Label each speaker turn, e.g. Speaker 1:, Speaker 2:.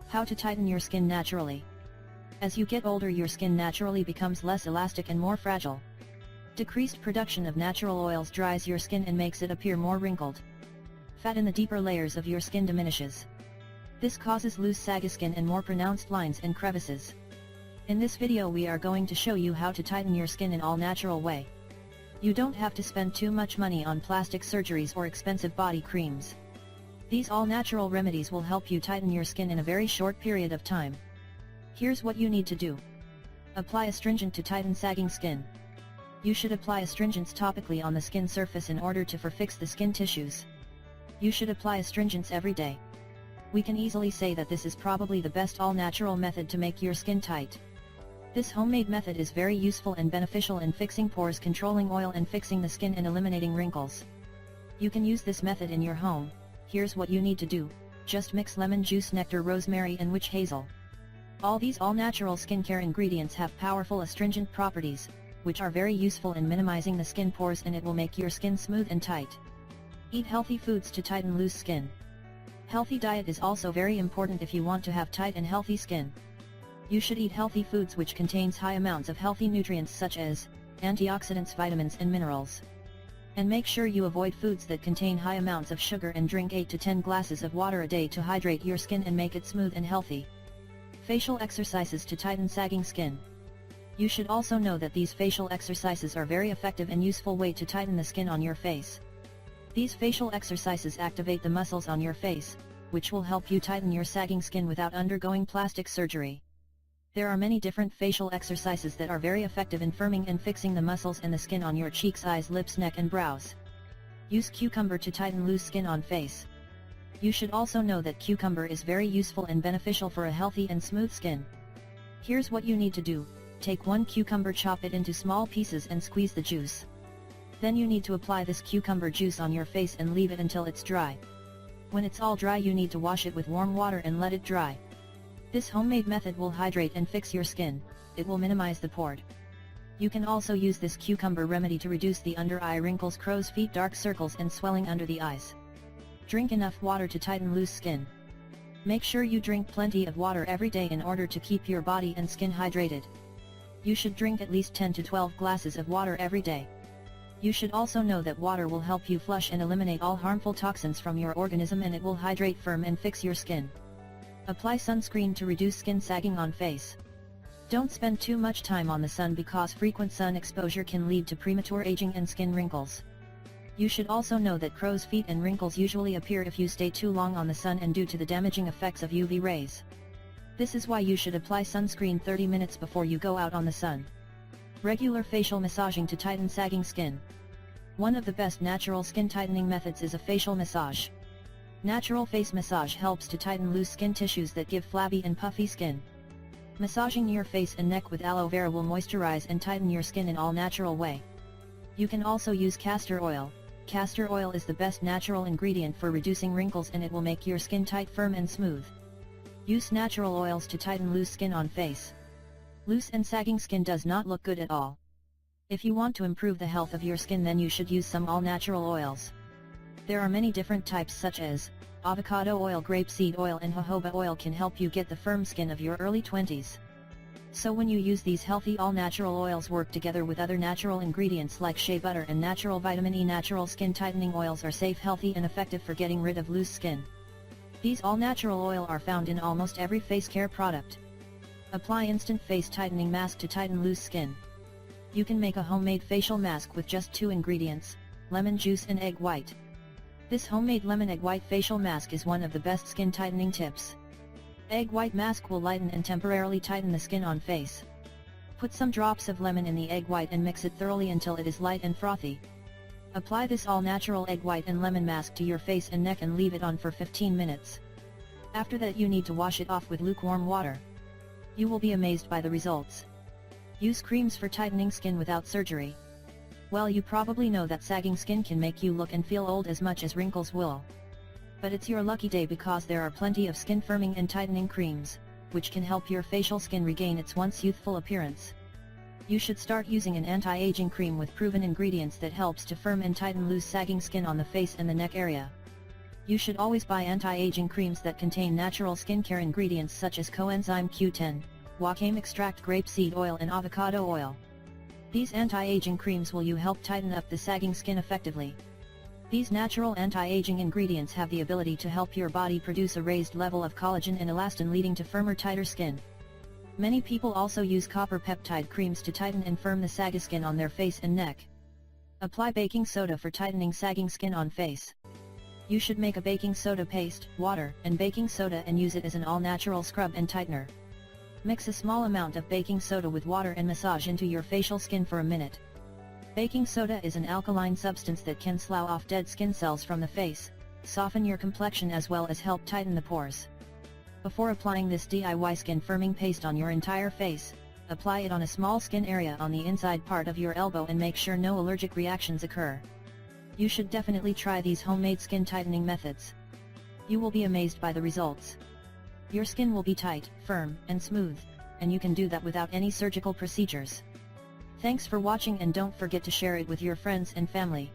Speaker 1: How to tighten your skin naturally. As you get older, your skin naturally becomes less elastic and more fragile. Decreased production of natural oils dries your skin and makes it appear more wrinkled. Fat in the deeper layers of your skin diminishes. This causes loose, saggy skin and more pronounced lines and crevices. In this video we are going to show you how to tighten your skin in all natural way. You don't have to spend too much money on plastic surgeries or expensive body creams. These all-natural remedies will help you tighten your skin in a very short period of time. Here's what you need to do. Apply astringent to tighten sagging skin. You should apply astringents topically on the skin surface in order to fix the skin tissues. You should apply astringents every day. We can easily say that this is probably the best all-natural method to make your skin tight. This homemade method is very useful and beneficial in fixing pores, controlling oil and fixing the skin and eliminating wrinkles. You can use this method in your home. Here's what you need to do. Just mix lemon juice, nectar, rosemary and witch hazel. All these all-natural skincare ingredients have powerful astringent properties, which are very useful in minimizing the skin pores, and it will make your skin smooth and tight. Eat healthy foods to tighten loose skin. Healthy diet is also very important if you want to have tight and healthy skin. You should eat healthy foods which contains high amounts of healthy nutrients such as antioxidants, vitamins and minerals. And make sure you avoid foods that contain high amounts of sugar, and drink 8 to 10 glasses of water a day to hydrate your skin and make it smooth and healthy. Facial exercises to tighten sagging skin. You should also know that these facial exercises are very effective and useful way to tighten the skin on your face. These facial exercises activate the muscles on your face, which will help you tighten your sagging skin without undergoing plastic surgery. There are many different facial exercises that are very effective in firming and fixing the muscles and the skin on your cheeks, eyes, lips, neck and brows. Use cucumber to tighten loose skin on face. You should also know that cucumber is very useful and beneficial for a healthy and smooth skin. Here's what you need to do. Take one cucumber, chop it into small pieces and squeeze the juice. Then you need to apply this cucumber juice on your face and leave it until it's dry. When it's all dry, you need to wash it with warm water and let it dry. This homemade method will hydrate and fix your skin. It will minimize the pore. You can also use this cucumber remedy to reduce the under eye wrinkles, crow's feet, dark circles and swelling under the eyes. Drink enough water to tighten loose skin. Make sure you drink plenty of water every day in order to keep your body and skin hydrated. You should drink at least 10 to 12 glasses of water every day. You should also know that water will help you flush and eliminate all harmful toxins from your organism, and it will hydrate, firm and fix your skin. Apply sunscreen to reduce skin sagging on face. Don't spend too much time on the sun because frequent sun exposure can lead to premature aging and skin wrinkles. You should also know that crow's feet and wrinkles usually appear if you stay too long on the sun and due to the damaging effects of UV rays. This is why you should apply sunscreen 30 minutes before you go out on the sun. Regular facial massaging to tighten sagging skin. One of the best natural skin tightening methods is a facial massage. Natural face massage helps to tighten loose skin tissues that give flabby and puffy skin. Massaging your face and neck with aloe vera will moisturize and tighten your skin in all natural way. You can also use castor oil. Castor oil is the best natural ingredient for reducing wrinkles, and it will make your skin tight, firm and smooth. Use natural oils to tighten loose skin on face. Loose and sagging skin does not look good at all. If you want to improve the health of your skin, then you should use some all-natural oils. There are many different types such as avocado oil, grapeseed oil and jojoba oil can help you get the firm skin of your early 20s. So when you use these healthy all-natural oils work together with other natural ingredients like shea butter and natural vitamin E, natural skin tightening oils are safe, healthy and effective for getting rid of loose skin. These all-natural oil are found in almost every face care product. Apply instant face tightening mask to tighten loose skin. You can make a homemade facial mask with just 2 ingredients, lemon juice and egg white. This homemade lemon egg white facial mask is one of the best skin tightening tips. Egg white mask will lighten and temporarily tighten the skin on face. Put some drops of lemon in the egg white and mix it thoroughly until it is light and frothy. Apply this all-natural egg white and lemon mask to your face and neck and leave it on for 15 minutes. After that you need to wash it off with lukewarm water. You will be amazed by the results. Use creams for tightening skin without surgery. Well, you probably know that sagging skin can make you look and feel old as much as wrinkles will. But it's your lucky day because there are plenty of skin firming and tightening creams. which can help your facial skin regain its once youthful appearance. You should start using an anti-aging cream with proven ingredients that helps to firm and tighten loose sagging skin on the face and the neck area. You should always buy anti-aging creams that contain natural skincare ingredients such as coenzyme Q10, Wakame extract, grapeseed oil and avocado oil. These anti-aging creams will help tighten up the sagging skin effectively. These natural anti-aging ingredients have the ability to help your body produce a raised level of collagen and elastin, leading to firmer, tighter skin. Many people also use copper peptide creams to tighten and firm the saggy skin on their face and neck. Apply baking soda for tightening sagging skin on face. You should make a baking soda paste, water, and baking soda and use it as an all-natural scrub and tightener. Mix a small amount of baking soda with water and massage into your facial skin for a minute. Baking soda is an alkaline substance that can slough off dead skin cells from the face, soften your complexion as well as help tighten the pores. Before applying this DIY skin firming paste on your entire face, apply it on a small skin area on the inside part of your elbow and make sure no allergic reactions occur. You should definitely try these homemade skin tightening methods. You will be amazed by the results. Your skin will be tight, firm, and smooth, and you can do that without any surgical procedures. Thanks for watching, and don't forget to share it with your friends and family.